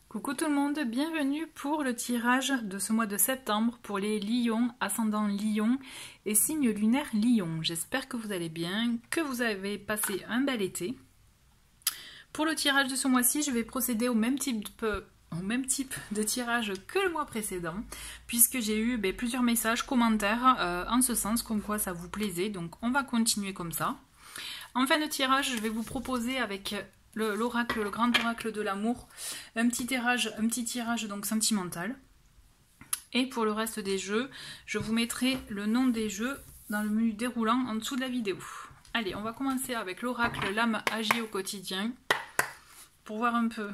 Coucou tout le monde, bienvenue pour le tirage de ce mois de septembre pour les lions, ascendant lion et signe lunaire lion. J'espère que vous allez bien, que vous avez passé un bel été. Pour le tirage de ce mois-ci, je vais procéder au même type de tirage que le mois précédent, puisque j'ai eu plusieurs messages, commentaires en ce sens, comme quoi ça vous plaisait, donc on va continuer comme ça. En fin de tirage, je vais vous proposer avec l'oracle, le grand oracle de l'amour, un petit tirage donc sentimental. Et pour le reste des jeux, je vous mettrai le nom des jeux dans le menu déroulant en dessous de la vidéo. Allez, on va commencer avec l'oracle l'âme agit au quotidien, pour voir un peu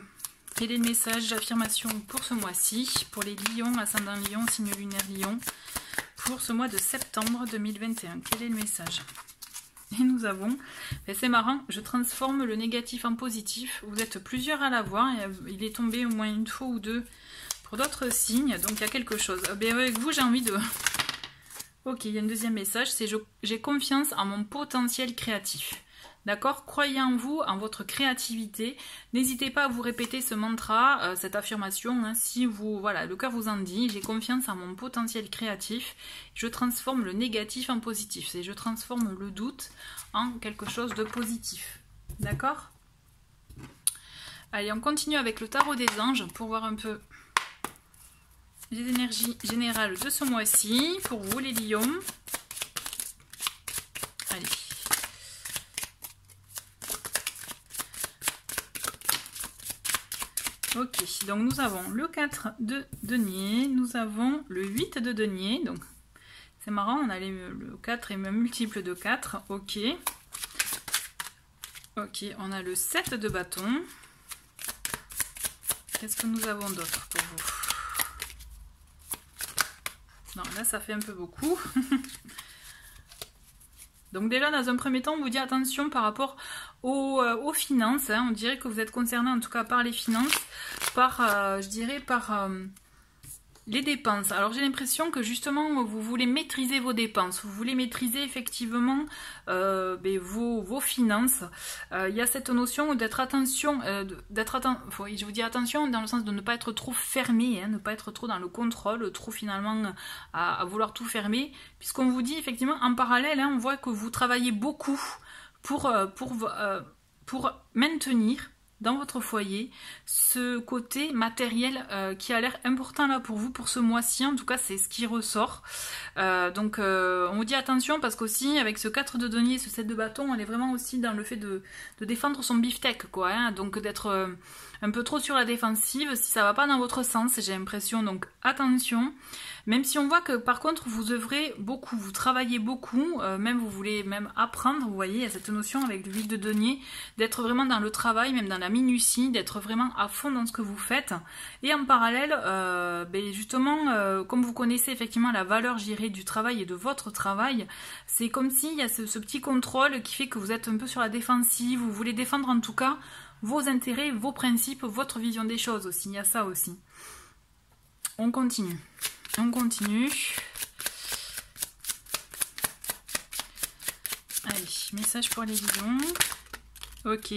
quel est le message d'affirmation pour ce mois-ci, pour les lions, ascendant lion, signe lunaire lion, pour ce mois de septembre 2021. Quel est le message ? Et nous avons, c'est marrant, je transforme le négatif en positif. Vous êtes plusieurs à l'avoir, il est tombé au moins une fois ou deux pour d'autres signes, donc il y a quelque chose. Avec vous, j'ai envie de... Ok, il y a un deuxième message, c'est j'ai confiance en mon potentiel créatif. D'accord? Croyez en vous, en votre créativité. N'hésitez pas à vous répéter ce mantra, cette affirmation, hein, si vous, voilà, le cœur vous en dit. J'ai confiance en mon potentiel créatif. Je transforme le négatif en positif. C'est je transforme le doute en quelque chose de positif. D'accord? Allez, on continue avec le tarot des anges pour voir un peu les énergies générales de ce mois-ci pour vous, les lions. Allez. Ok, donc nous avons le 4 de denier, nous avons le 8 de denier, donc c'est marrant, on a le 4 et même multiple de 4, ok. Ok, on a le 7 de bâton. Qu'est-ce que nous avons d'autre pour vous? Non, là ça fait un peu beaucoup. Donc déjà, dans un premier temps, on vous dit attention par rapport aux finances. Hein. On dirait que vous êtes concerné en tout cas par les finances, par, je dirais, par les dépenses. Alors j'ai l'impression que justement, vous voulez maîtriser vos dépenses. Vous voulez maîtriser effectivement vos finances. Il y a cette notion d'être attention, je vous dis attention dans le sens de ne pas être trop fermé, hein, ne pas être trop dans le contrôle, trop finalement à vouloir tout fermer. Puisqu'on vous dit effectivement en parallèle, hein, on voit que vous travaillez beaucoup pour maintenir dans votre foyer ce côté matériel qui a l'air important là pour vous pour ce mois-ci, en tout cas c'est ce qui ressort. Donc on vous dit attention parce qu'aussi avec ce 4 de denier, ce 7 de bâton, on est vraiment aussi dans le fait de défendre son beefsteak quoi, hein, donc d'être un peu trop sur la défensive si ça va pas dans votre sens, j'ai l'impression, donc attention. Même si on voit que par contre vous œuvrez beaucoup, vous travaillez beaucoup, même vous voulez même apprendre, vous voyez, il y a cette notion avec le 8 de denier, d'être vraiment dans le travail, même dans la minutie, d'être vraiment à fond dans ce que vous faites. Et en parallèle, justement, comme vous connaissez effectivement la valeur, je dirais, du travail et de votre travail, c'est comme s'il y a ce petit contrôle qui fait que vous êtes un peu sur la défensive, vous voulez défendre en tout cas vos intérêts, vos principes, votre vision des choses aussi, il y a ça aussi. On continue. On continue. Allez, message pour les lions. Ok,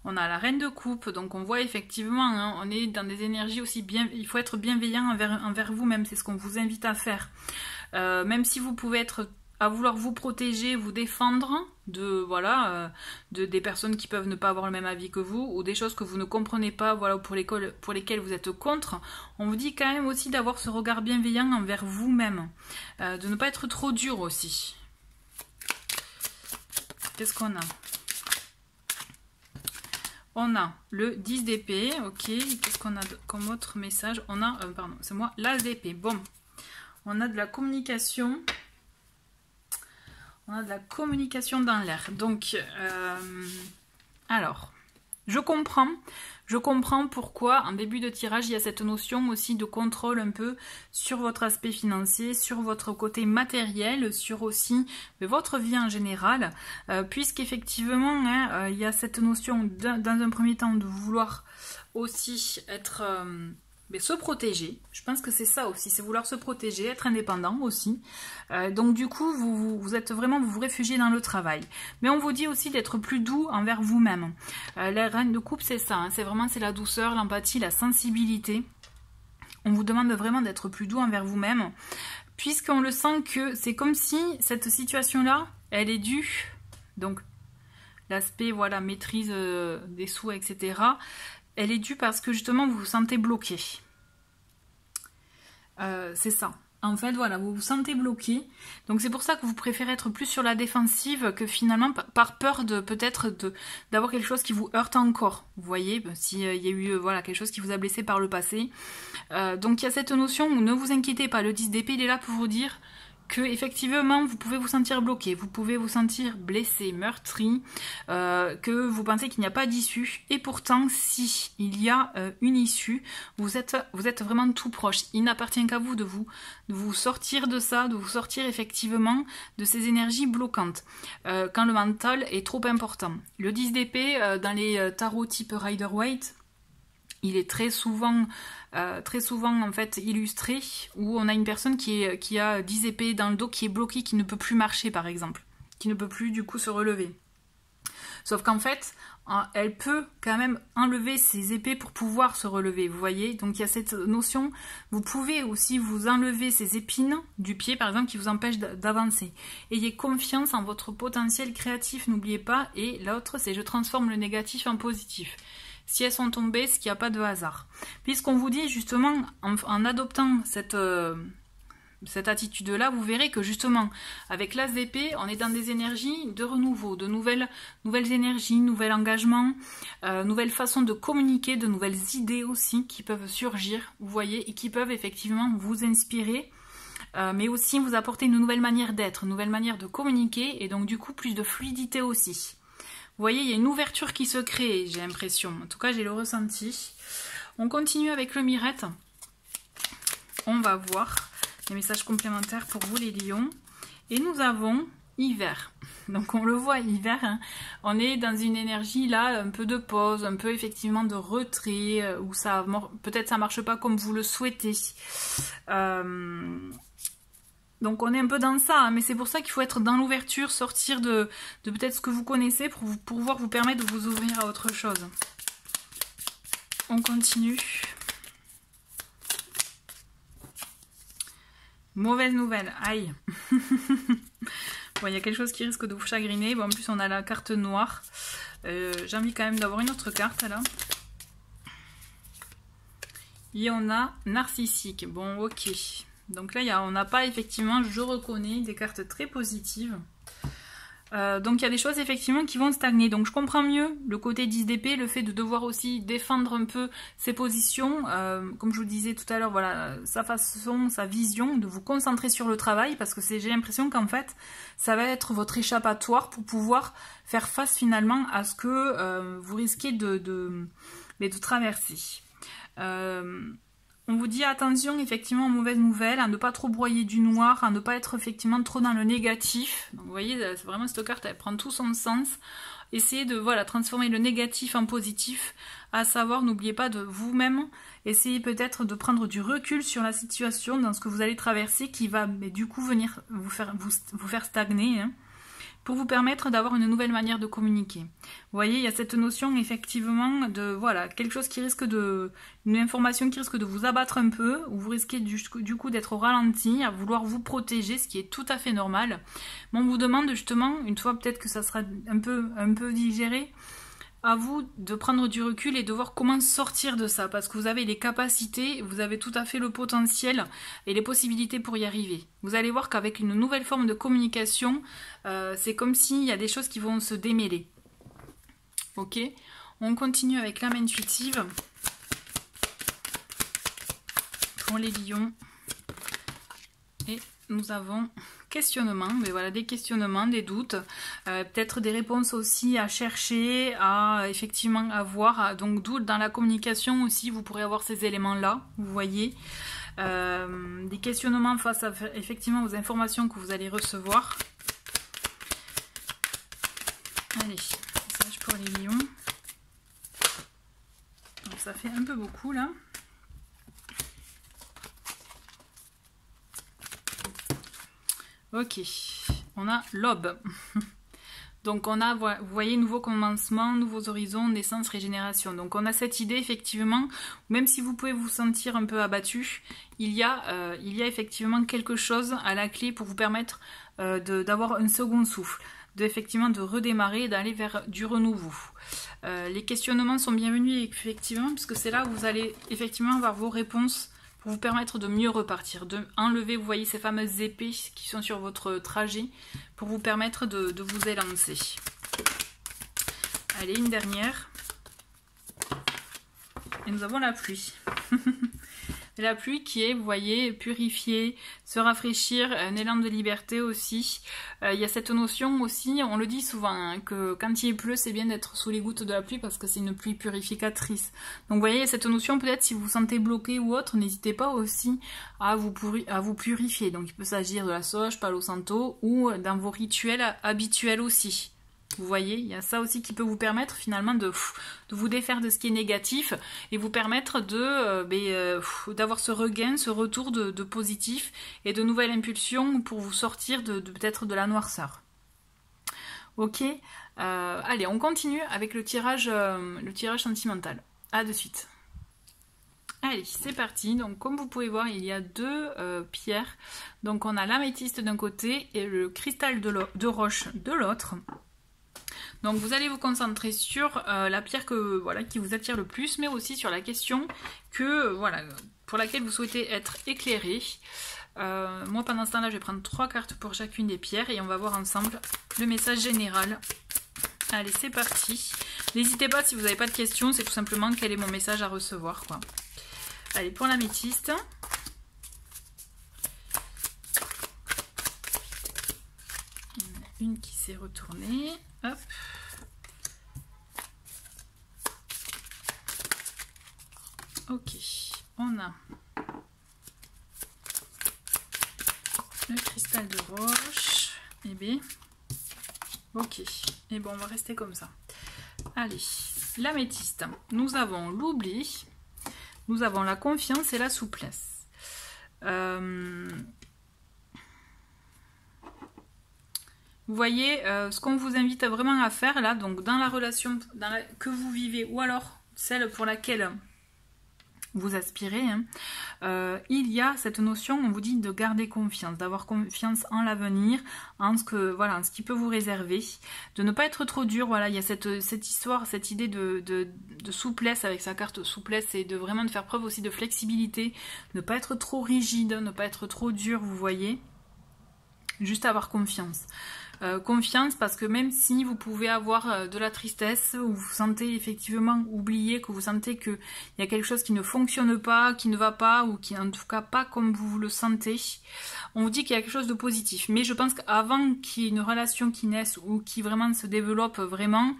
on a la reine de coupe, donc on voit effectivement, hein, on est dans des énergies aussi bien, il faut être bienveillant envers vous-même, c'est ce qu'on vous invite à faire. Même si vous pouvez être à vouloir vous protéger, vous défendre de des personnes qui peuvent ne pas avoir le même avis que vous ou des choses que vous ne comprenez pas, voilà, pour lesquelles vous êtes contre. On vous dit quand même aussi d'avoir ce regard bienveillant envers vous-même, de ne pas être trop dur aussi. Qu'est-ce qu'on a? On a le 10 d'épée, ok. Qu'est-ce qu'on a comme autre message? On a, pardon, c'est moi, l'as d'épée. Bon, on a de la communication. On a de la communication dans l'air. Donc, alors, je comprends pourquoi en début de tirage, il y a cette notion aussi de contrôle un peu sur votre aspect financier, sur votre côté matériel, sur aussi votre vie en général, puisqu'effectivement, hein, il y a cette notion dans un premier temps de vouloir aussi être... mais se protéger. Je pense que c'est ça aussi, c'est vouloir se protéger, être indépendant aussi. Donc du coup, vous êtes vraiment, vous vous réfugiez dans le travail. Mais on vous dit aussi d'être plus doux envers vous-même. La reine de coupe, c'est ça, hein, c'est la douceur, l'empathie, la sensibilité. On vous demande vraiment d'être plus doux envers vous-même, puisqu'on le sent que c'est comme si cette situation-là, elle est due, donc l'aspect, voilà, maîtrise des sous, etc., elle est due parce que justement vous vous sentez bloqué. C'est ça. En fait, voilà, vous vous sentez bloqué. Donc c'est pour ça que vous préférez être plus sur la défensive que finalement par peur de peut-être d'avoir quelque chose qui vous heurte encore. Vous voyez, s'il y a eu voilà, quelque chose qui vous a blessé par le passé. Donc il y a cette notion où ne vous inquiétez pas. Le 10 d'épée, il est là pour vous dire que effectivement vous pouvez vous sentir bloqué, vous pouvez vous sentir blessé, meurtri, que vous pensez qu'il n'y a pas d'issue, et pourtant si il y a une issue, vous êtes vraiment tout proche. Il n'appartient qu'à vous de vous sortir de ça, de vous sortir effectivement de ces énergies bloquantes, quand le mental est trop important. Le 10 d'épée, dans les tarots type Rider-Waite, il est très souvent en fait illustré où on a une personne qui a 10 épées dans le dos, qui est bloquée, qui ne peut plus marcher par exemple, qui ne peut plus du coup se relever. Sauf qu'en fait, elle peut quand même enlever ses épées pour pouvoir se relever, vous voyez. Donc il y a cette notion, vous pouvez aussi vous enlever ces épines du pied par exemple qui vous empêchent d'avancer. Ayez confiance en votre potentiel créatif, n'oubliez pas. Et l'autre, c'est je transforme le négatif en positif. Si elles sont tombées, c'est qu'il n'y a pas de hasard. Puisqu'on vous dit justement, en adoptant cette attitude-là, vous verrez que justement, avec l'as d'épée, on est dans des énergies de renouveau, de nouvelles énergies, nouvel engagement, nouvelles façons de communiquer, de nouvelles idées aussi qui peuvent surgir, vous voyez, et qui peuvent effectivement vous inspirer, mais aussi vous apporter une nouvelle manière d'être, une nouvelle manière de communiquer, et donc du coup plus de fluidité aussi. Vous voyez, il y a une ouverture qui se crée, j'ai l'impression. En tout cas, j'ai le ressenti. On continue avec le Mirette. On va voir les messages complémentaires pour vous, les lions. Et nous avons hiver. Donc, on le voit, hiver. Hein. On est dans une énergie, là, un peu de pause, un peu, effectivement, de retrait, où ça, peut-être ça marche pas comme vous le souhaitez. Donc on est un peu dans ça, hein, mais c'est pour ça qu'il faut être dans l'ouverture, sortir de peut-être ce que vous connaissez pour pouvoir vous permettre de vous ouvrir à autre chose. On continue. Mauvaise nouvelle, aïe. Bon, il y a quelque chose qui risque de vous chagriner. Bon, en plus on a la carte noire. J'ai envie quand même d'avoir une autre carte là. Et on a narcissique. Bon, ok. Donc là, on n'a pas effectivement, je reconnais, des cartes très positives. Donc il y a des choses effectivement qui vont stagner. Donc je comprends mieux le côté 10 d'épée, le fait de devoir aussi défendre un peu ses positions. Comme je vous disais tout à l'heure, voilà, sa façon, sa vision, de vous concentrer sur le travail. Parce que j'ai l'impression qu'en fait, ça va être votre échappatoire pour pouvoir faire face finalement à ce que vous risquez de traverser. On vous dit attention effectivement aux mauvaises nouvelles, à ne pas trop broyer du noir, à ne pas être effectivement trop dans le négatif. Donc vous voyez, c'est vraiment cette carte, elle prend tout son sens. Essayez de transformer le négatif en positif, à savoir, n'oubliez pas de vous-même, essayez peut-être de prendre du recul sur la situation, dans ce que vous allez traverser, qui va du coup venir vous faire stagner, hein, pour vous permettre d'avoir une nouvelle manière de communiquer. Vous voyez, il y a cette notion effectivement de, quelque chose qui risque une information qui risque de vous abattre un peu, ou vous risquez du coup d'être au ralenti, à vouloir vous protéger, ce qui est tout à fait normal. Mais on vous demande justement, une fois peut-être que ça sera un peu digéré, à vous de prendre du recul et de voir comment sortir de ça, parce que vous avez les capacités, vous avez tout à fait le potentiel et les possibilités pour y arriver. Vous allez voir qu'avec une nouvelle forme de communication, c'est comme s'il y a des choses qui vont se démêler. Ok, on continue avec l'âme intuitive pour les lions. Et nous avons questionnement, mais voilà, des questionnements, des doutes, peut-être des réponses aussi à chercher, à effectivement avoir, donc d'où dans la communication aussi vous pourrez avoir ces éléments là, vous voyez, des questionnements face à effectivement aux informations que vous allez recevoir. Allez, message pour les lions. Donc ça fait un peu beaucoup là. Ok, on a l'aube. Donc on a, vous voyez, nouveau commencement, nouveaux horizons, naissance, régénération. Donc on a cette idée effectivement, même si vous pouvez vous sentir un peu abattu, il y a effectivement quelque chose à la clé pour vous permettre d'avoir un second souffle, effectivement de redémarrer et d'aller vers du renouveau. Les questionnements sont bienvenus effectivement, puisque c'est là où vous allez effectivement avoir vos réponses pour vous permettre de mieux repartir, de enlever, vous voyez, ces fameuses épées qui sont sur votre trajet, pour vous permettre de vous élancer. Allez, une dernière. Et nous avons la pluie. La pluie qui est, vous voyez, purifier, se rafraîchir, un élan de liberté aussi. Il y a cette notion aussi, on le dit souvent, hein, que quand il pleut, c'est bien d'être sous les gouttes de la pluie parce que c'est une pluie purificatrice. Donc vous voyez, cette notion, peut-être si vous vous sentez bloqué ou autre, n'hésitez pas aussi à vous purifier. Donc il peut s'agir de la sauge, Palo Santo, ou dans vos rituels habituels aussi. Vous voyez, il y a ça aussi qui peut vous permettre finalement de vous défaire de ce qui est négatif et vous permettre d'avoir ce regain, ce retour de positif et de nouvelles impulsions pour vous sortir peut-être de la noirceur. Ok, allez, on continue avec le tirage sentimental. À de suite. Allez, c'est parti. Donc, comme vous pouvez voir, il y a deux pierres. Donc, on a l'améthyste d'un côté et le cristal de roche de l'autre. Donc vous allez vous concentrer sur la pierre qui vous attire le plus, mais aussi sur la question pour laquelle vous souhaitez être éclairé. Moi pendant ce temps-là, je vais prendre 3 cartes pour chacune des pierres et on va voir ensemble le message général. Allez, c'est parti. N'hésitez pas si vous n'avez pas de questions, c'est tout simplement quel est mon message à recevoir, quoi. Allez, pour l'améthyste. Il y en a une qui s'est retournée. Hop. Ok, on a le cristal de roche. Et bien, ok. Et bon, on va rester comme ça. Allez, l'améthyste. Nous avons l'oubli, nous avons la confiance et la souplesse. Vous voyez, ce qu'on vous invite vraiment à faire là, donc dans la relation que vous vivez, ou alors celle pour laquelle vous aspirez, hein, il y a cette notion, on vous dit de garder confiance, d'avoir confiance en l'avenir, en ce qui peut vous réserver, de ne pas être trop dur. Voilà, il y a cette histoire, cette idée de souplesse avec sa carte souplesse, et de vraiment de faire preuve aussi de flexibilité, ne pas être trop rigide, ne pas être trop dur, vous voyez, juste avoir confiance. Confiance, parce que même si vous pouvez avoir de la tristesse, ou vous sentez effectivement oublié, que vous sentez qu'il y a quelque chose qui ne fonctionne pas, qui ne va pas, ou qui en tout cas pas comme vous le sentez, on vous dit qu'il y a quelque chose de positif. Mais je pense qu'avant qu'il y ait une relation qui naisse ou qui vraiment se développe vraiment,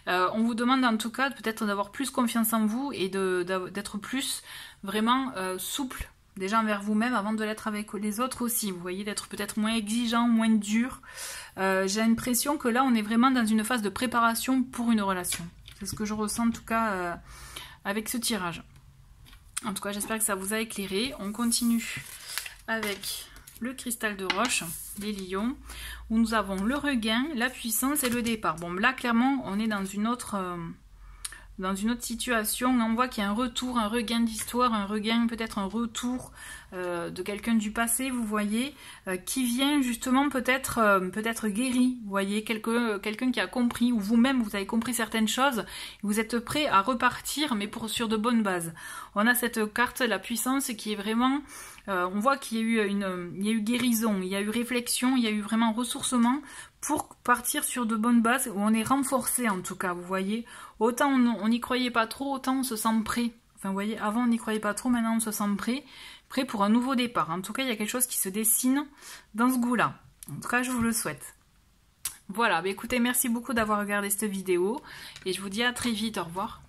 on vous demande en tout cas peut-être d'avoir plus confiance en vous et d'être plus vraiment souple. Déjà envers vous-même avant de l'être avec les autres aussi. Vous voyez, d'être peut-être moins exigeant, moins dur. J'ai l'impression que là, on est vraiment dans une phase de préparation pour une relation. C'est ce que je ressens en tout cas avec ce tirage. En tout cas, j'espère que ça vous a éclairé. On continue avec le cristal de roche, les lions, où nous avons le regain, la puissance et le départ. Bon, là, clairement, on est dans une autre situation. On voit qu'il y a un retour, un regain d'histoire, un regain, peut-être un retour de quelqu'un du passé, vous voyez, qui vient justement peut-être guéri, vous voyez, quelqu'un qui a compris, ou vous-même vous avez compris certaines choses, vous êtes prêt à repartir, mais sur de bonnes bases. On a cette carte, la puissance, qui est vraiment... on voit qu'il y a eu guérison, il y a eu réflexion, il y a eu vraiment ressourcement pour partir sur de bonnes bases, où on est renforcé en tout cas, vous voyez. Autant on n'y croyait pas trop, autant on se sent prêt. Enfin, vous voyez, avant on n'y croyait pas trop, maintenant on se sent prêt pour un nouveau départ. En tout cas, il y a quelque chose qui se dessine dans ce goût-là. En tout cas, je vous le souhaite. Voilà, bah écoutez, merci beaucoup d'avoir regardé cette vidéo, et je vous dis à très vite, au revoir.